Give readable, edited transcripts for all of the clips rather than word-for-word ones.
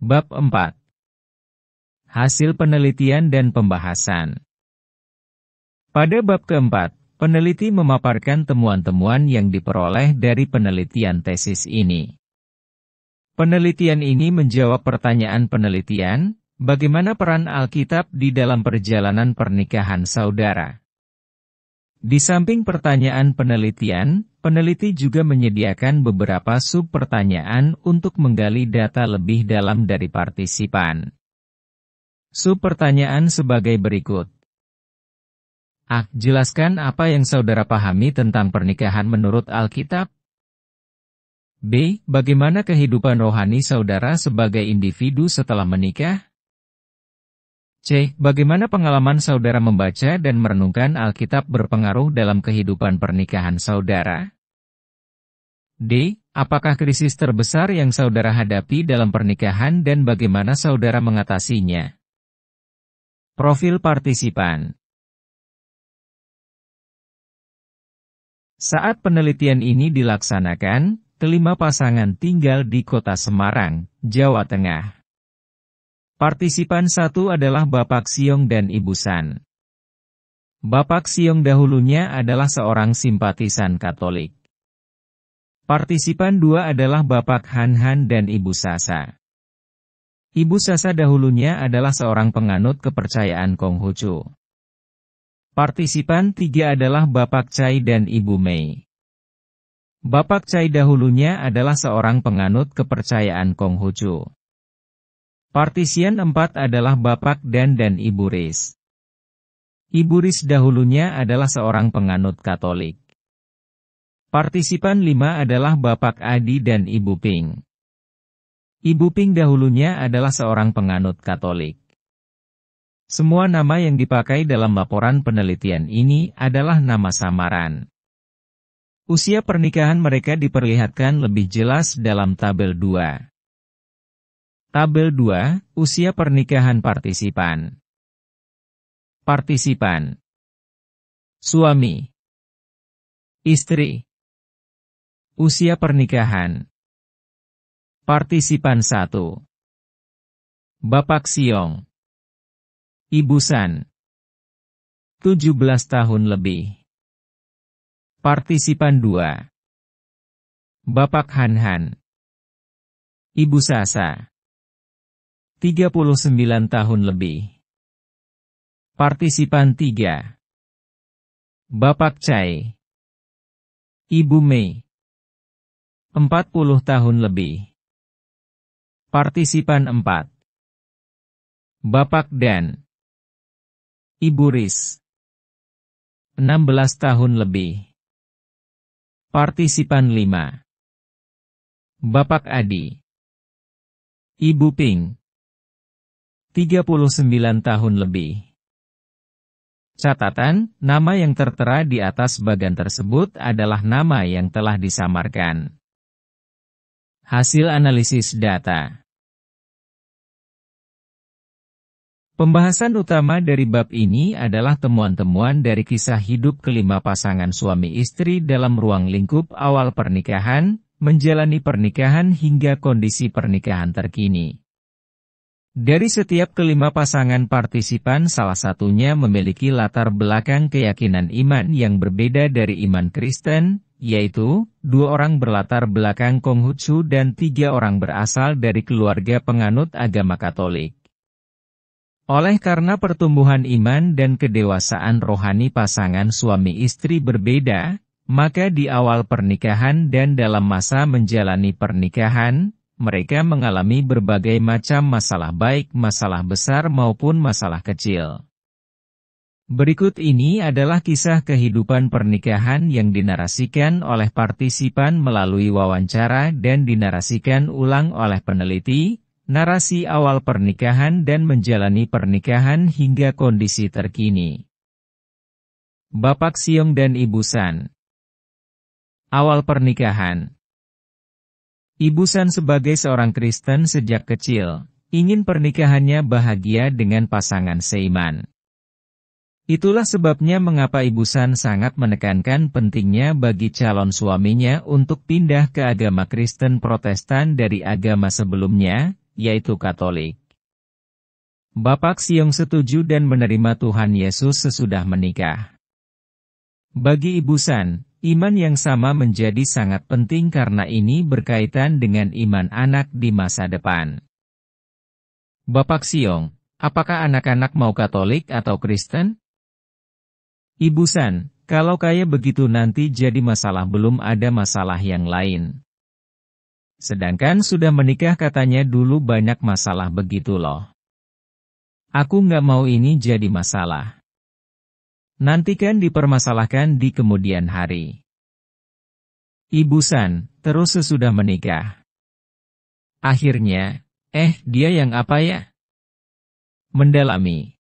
Bab 4. Hasil penelitian dan pembahasan. Pada bab keempat, peneliti memaparkan temuan-temuan yang diperoleh dari penelitian tesis ini. Penelitian ini menjawab pertanyaan penelitian, bagaimana peran Alkitab di dalam perjalanan pernikahan saudara. Di samping pertanyaan penelitian, peneliti juga menyediakan beberapa sub-pertanyaan untuk menggali data lebih dalam dari partisipan. Sub-pertanyaan sebagai berikut. A. Jelaskan apa yang saudara pahami tentang pernikahan menurut Alkitab. B. Bagaimana kehidupan rohani saudara sebagai individu setelah menikah? C. Bagaimana pengalaman saudara membaca dan merenungkan Alkitab berpengaruh dalam kehidupan pernikahan saudara? D. Apakah krisis terbesar yang saudara hadapi dalam pernikahan dan bagaimana saudara mengatasinya? Profil partisipan. Saat penelitian ini dilaksanakan, kelima pasangan tinggal di kota Semarang, Jawa Tengah. Partisipan 1 adalah Bapak Siong dan Ibu San. Bapak Siong dahulunya adalah seorang simpatisan Katolik. Partisipan 2 adalah Bapak Han dan Ibu Sasa. Ibu Sasa dahulunya adalah seorang penganut kepercayaan Konghucu. Partisipan 3 adalah Bapak Chai dan Ibu Mei. Bapak Chai dahulunya adalah seorang penganut kepercayaan Konghucu. Partisian 4 adalah Bapak Dan dan Ibu Riz. Ibu Riz dahulunya adalah seorang penganut Katolik. Partisipan 5 adalah Bapak Adi dan Ibu Ping. Ibu Ping dahulunya adalah seorang penganut Katolik. Semua nama yang dipakai dalam laporan penelitian ini adalah nama samaran. Usia pernikahan mereka diperlihatkan lebih jelas dalam tabel 2. Tabel 2, usia pernikahan partisipan. Partisipan. Suami. Istri. Usia pernikahan. Partisipan 1. Bapak Siong. Ibu San. 17 tahun lebih. Partisipan 2. Bapak Han. Ibu Sasa. 39 tahun lebih. Partisipan 3. Bapak Chai. Ibu Mei. 40 tahun lebih. Partisipan 4. Bapak Dan. Ibu Riz. 16 tahun lebih. Partisipan 5. Bapak Adi. Ibu Ping. 39 tahun lebih. Catatan, nama yang tertera di atas bagan tersebut adalah nama yang telah disamarkan. Hasil analisis data. Pembahasan utama dari bab ini adalah temuan-temuan dari kisah hidup kelima pasangan suami istri dalam ruang lingkup awal pernikahan, menjalani pernikahan hingga kondisi pernikahan terkini. Dari setiap kelima pasangan partisipan salah satunya memiliki latar belakang keyakinan iman yang berbeda dari iman Kristen, yaitu, 2 orang berlatar belakang Konghucu dan 3 orang berasal dari keluarga penganut agama Katolik. Oleh karena pertumbuhan iman dan kedewasaan rohani pasangan suami istri berbeda, maka di awal pernikahan dan dalam masa menjalani pernikahan, mereka mengalami berbagai macam masalah baik masalah besar maupun masalah kecil. Berikut ini adalah kisah kehidupan pernikahan yang dinarasikan oleh partisipan melalui wawancara dan dinarasikan ulang oleh peneliti. Narasi awal pernikahan dan menjalani pernikahan hingga kondisi terkini. Bapak Siong dan Ibu San. Awal pernikahan. Ibu San sebagai seorang Kristen sejak kecil, ingin pernikahannya bahagia dengan pasangan seiman. Itulah sebabnya mengapa Ibu San sangat menekankan pentingnya bagi calon suaminya untuk pindah ke agama Kristen Protestan dari agama sebelumnya, yaitu Katolik. Bapak Siong setuju dan menerima Tuhan Yesus sesudah menikah. Bagi Ibu San, iman yang sama menjadi sangat penting karena ini berkaitan dengan iman anak di masa depan. Bapak Siong, apakah anak-anak mau Katolik atau Kristen? Ibu San, kalau kayak begitu nanti jadi masalah, belum ada masalah yang lain. Sedangkan sudah menikah katanya dulu banyak masalah begitu loh. Aku nggak mau ini jadi masalah. Nanti kan dipermasalahkan di kemudian hari. Ibu San, terus sesudah menikah. Akhirnya, dia yang apa ya? Mendalami.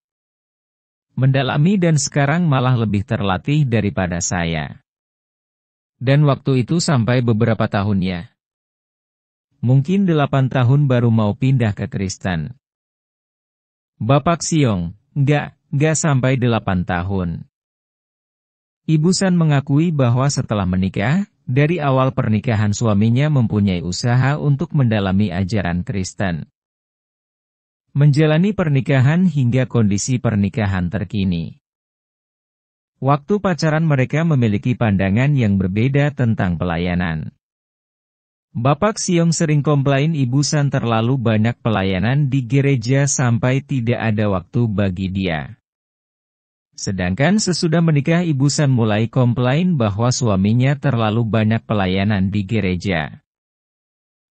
Mendalami dan sekarang malah lebih terlatih daripada saya. Dan waktu itu sampai beberapa tahun ya. Mungkin 8 tahun baru mau pindah ke Kristen. Bapak Siong, enggak sampai 8 tahun. Ibu San mengakui bahwa setelah menikah, dari awal pernikahan suaminya mempunyai usaha untuk mendalami ajaran Kristen. Menjalani pernikahan hingga kondisi pernikahan terkini. Waktu pacaran mereka memiliki pandangan yang berbeda tentang pelayanan. Bapak Siong sering komplain Ibu San terlalu banyak pelayanan di gereja sampai tidak ada waktu bagi dia. Sedangkan sesudah menikah Ibu San mulai komplain bahwa suaminya terlalu banyak pelayanan di gereja.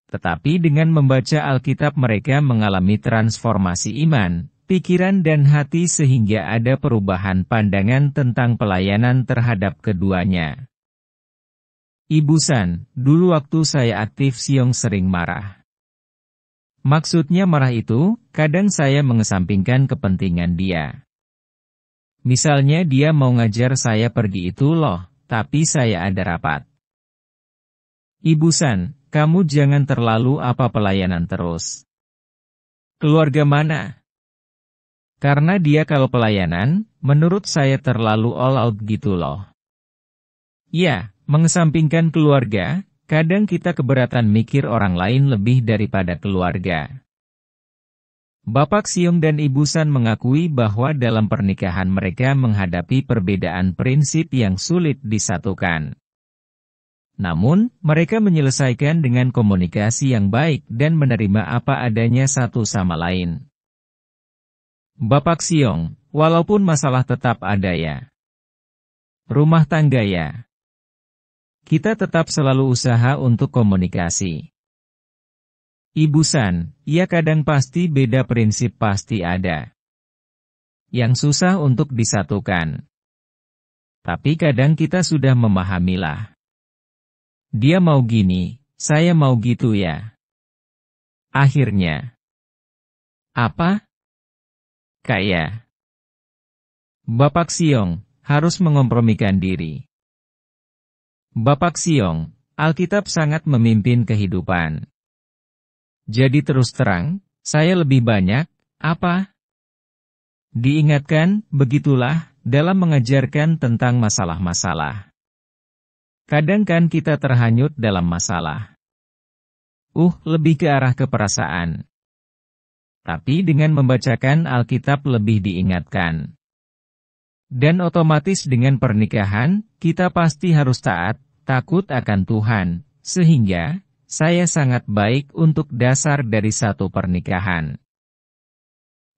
Tetapi dengan membaca Alkitab mereka mengalami transformasi iman, pikiran dan hati sehingga ada perubahan pandangan tentang pelayanan terhadap keduanya. Ibu San, dulu waktu saya aktif Siong sering marah. Maksudnya marah itu, kadang saya mengesampingkan kepentingan dia. Misalnya dia mau ngajar saya pergi itu loh, tapi saya ada rapat. Ibu San, kamu jangan terlalu apa pelayanan terus. Keluarga mana? Karena dia kalau pelayanan, menurut saya terlalu all out gitu loh. Ya. Mengesampingkan keluarga, kadang kita keberatan mikir orang lain lebih daripada keluarga. Bapak Siong dan Ibu San mengakui bahwa dalam pernikahan mereka menghadapi perbedaan prinsip yang sulit disatukan. Namun, mereka menyelesaikan dengan komunikasi yang baik dan menerima apa adanya satu sama lain. Bapak Siong, walaupun masalah tetap ada ya. Rumah tangga ya. Kita tetap selalu usaha untuk komunikasi. Ibu San, ya kadang pasti beda prinsip pasti ada. Yang susah untuk disatukan. Tapi kadang kita sudah memahamilah. Dia mau gini, saya mau gitu ya. Akhirnya. Apa? Kayak. Bapak Siong, harus mengompromikan diri. Bapak Siong, Alkitab sangat memimpin kehidupan. Jadi terus terang, saya lebih banyak, apa? Diingatkan, begitulah, dalam mengajarkan tentang masalah-masalah. Kadang kan kita terhanyut dalam masalah. Lebih ke arah keperasaan. Tapi dengan membacakan Alkitab lebih diingatkan. Dan otomatis dengan pernikahan, kita pasti harus taat, takut akan Tuhan, sehingga, saya sangat baik untuk dasar dari satu pernikahan.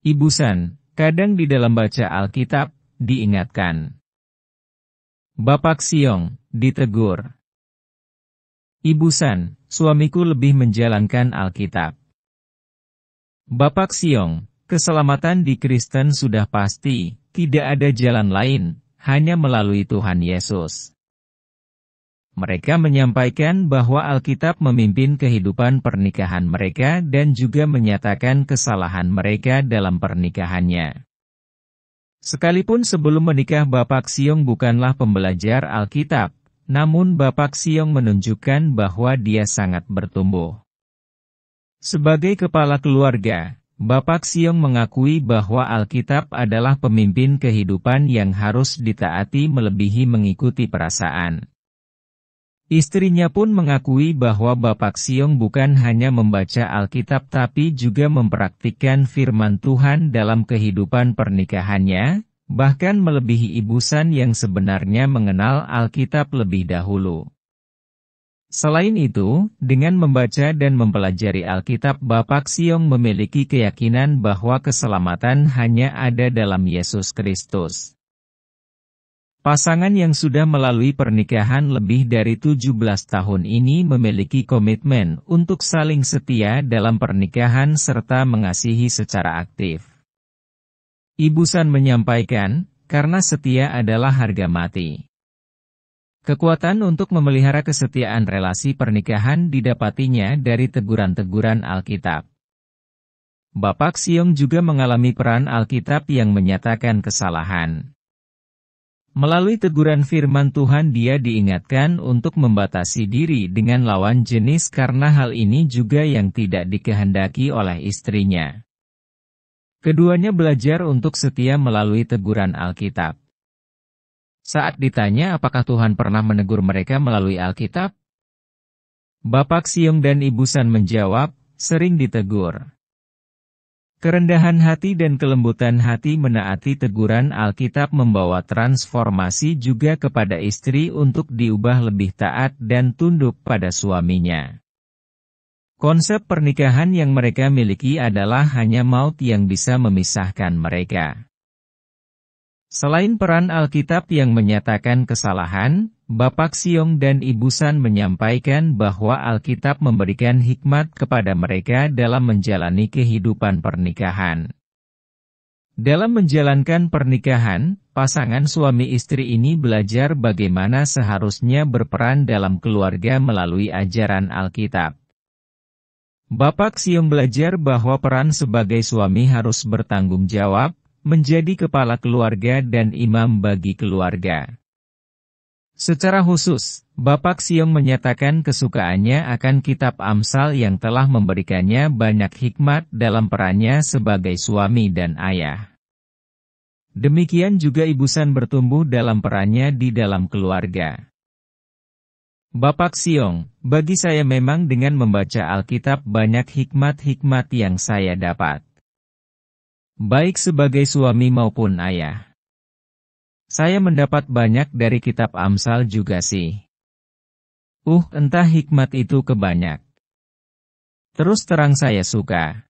Ibu San, kadang di dalam baca Alkitab, diingatkan. Bapak Siong, ditegur. Ibu San, suamiku lebih menjalankan Alkitab. Bapak Siong, keselamatan di Kristen sudah pasti. Tidak ada jalan lain, hanya melalui Tuhan Yesus. Mereka menyampaikan bahwa Alkitab memimpin kehidupan pernikahan mereka dan juga menyatakan kesalahan mereka dalam pernikahannya. Sekalipun sebelum menikah Bapak Siong bukanlah pembelajar Alkitab, namun Bapak Siong menunjukkan bahwa dia sangat bertumbuh. Sebagai kepala keluarga, Bapak Siong mengakui bahwa Alkitab adalah pemimpin kehidupan yang harus ditaati melebihi mengikuti perasaan. Istrinya pun mengakui bahwa Bapak Siong bukan hanya membaca Alkitab tapi juga mempraktikkan firman Tuhan dalam kehidupan pernikahannya, bahkan melebihi Ibu San yang sebenarnya mengenal Alkitab lebih dahulu. Selain itu, dengan membaca dan mempelajari Alkitab, Bapak Siong memiliki keyakinan bahwa keselamatan hanya ada dalam Yesus Kristus. Pasangan yang sudah melalui pernikahan lebih dari 17 tahun ini memiliki komitmen untuk saling setia dalam pernikahan serta mengasihi secara aktif. Ibu San menyampaikan, karena setia adalah harga mati. Kekuatan untuk memelihara kesetiaan relasi pernikahan didapatinya dari teguran-teguran Alkitab. Bapak Siong juga mengalami peran Alkitab yang menyatakan kesalahan. Melalui teguran firman Tuhan dia diingatkan untuk membatasi diri dengan lawan jenis karena hal ini juga yang tidak dikehendaki oleh istrinya. Keduanya belajar untuk setia melalui teguran Alkitab. Saat ditanya apakah Tuhan pernah menegur mereka melalui Alkitab, Bapak Siong dan Ibu San menjawab, sering ditegur. Kerendahan hati dan kelembutan hati menaati teguran Alkitab membawa transformasi juga kepada istri untuk diubah lebih taat dan tunduk pada suaminya. Konsep pernikahan yang mereka miliki adalah hanya maut yang bisa memisahkan mereka. Selain peran Alkitab yang menyatakan kesalahan, Bapak Siong dan Ibu San menyampaikan bahwa Alkitab memberikan hikmat kepada mereka dalam menjalani kehidupan pernikahan. Dalam menjalankan pernikahan, pasangan suami istri ini belajar bagaimana seharusnya berperan dalam keluarga melalui ajaran Alkitab. Bapak Siong belajar bahwa peran sebagai suami harus bertanggung jawab, menjadi kepala keluarga dan imam bagi keluarga. Secara khusus, Bapak Siong menyatakan kesukaannya akan kitab Amsal yang telah memberikannya banyak hikmat dalam perannya sebagai suami dan ayah. Demikian juga Ibu San bertumbuh dalam perannya di dalam keluarga. Bapak Siong, bagi saya memang dengan membaca Alkitab banyak hikmat-hikmat yang saya dapat. Baik sebagai suami maupun ayah. Saya mendapat banyak dari kitab Amsal juga sih. Entah hikmat itu kebanyak. Terus terang saya suka.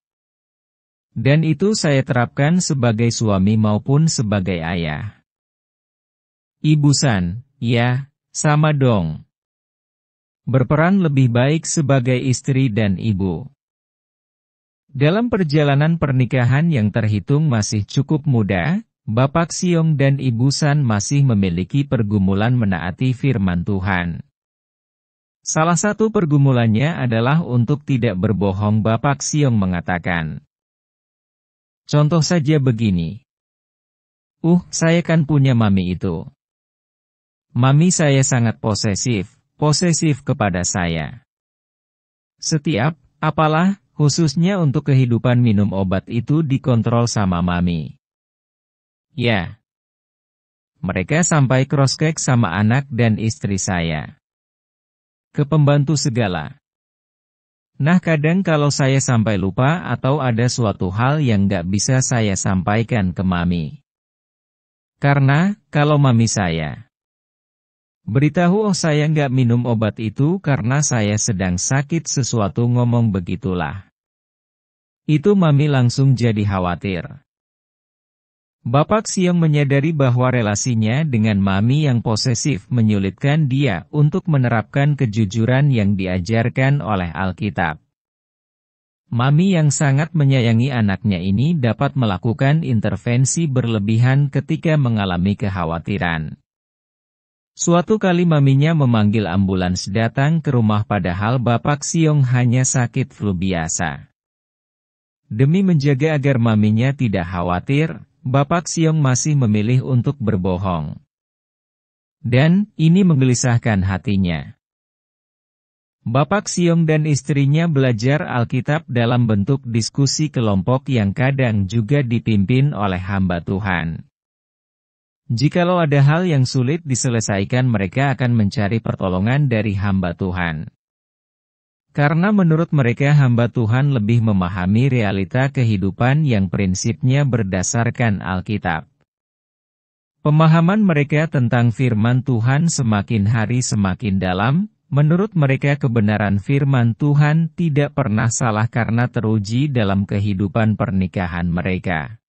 Dan itu saya terapkan sebagai suami maupun sebagai ayah. Ibu San, ya, sama dong. Berperan lebih baik sebagai istri dan ibu. Dalam perjalanan pernikahan yang terhitung masih cukup muda, Bapak Siong dan Ibu San masih memiliki pergumulan menaati firman Tuhan. Salah satu pergumulannya adalah untuk tidak berbohong. Bapak Siong mengatakan. Contoh saja begini. Saya kan punya mami itu. Mami saya sangat posesif kepada saya. Setiap, khususnya untuk kehidupan minum obat itu dikontrol sama mami. Ya. Mereka sampai cross-check sama anak dan istri saya. Ke pembantu segala. Nah kadang kalau saya sampai lupa atau ada suatu hal yang gak bisa saya sampaikan ke mami. Karena, kalau mami saya beritahu saya gak minum obat itu karena saya sedang sakit sesuatu ngomong begitulah. Itu mami langsung jadi khawatir. Bapak Siong menyadari bahwa relasinya dengan mami yang posesif menyulitkan dia untuk menerapkan kejujuran yang diajarkan oleh Alkitab. Mami yang sangat menyayangi anaknya ini dapat melakukan intervensi berlebihan ketika mengalami kekhawatiran. Suatu kali maminya memanggil ambulans datang ke rumah padahal Bapak Siong hanya sakit flu biasa. Demi menjaga agar maminya tidak khawatir, Bapak Siong masih memilih untuk berbohong. Dan, ini menggelisahkan hatinya. Bapak Siong dan istrinya belajar Alkitab dalam bentuk diskusi kelompok yang kadang juga dipimpin oleh hamba Tuhan. Jikalau ada hal yang sulit diselesaikan, mereka akan mencari pertolongan dari hamba Tuhan. Karena menurut mereka hamba Tuhan lebih memahami realita kehidupan yang prinsipnya berdasarkan Alkitab. Pemahaman mereka tentang firman Tuhan semakin hari semakin dalam. Menurut mereka kebenaran firman Tuhan tidak pernah salah karena teruji dalam kehidupan pernikahan mereka.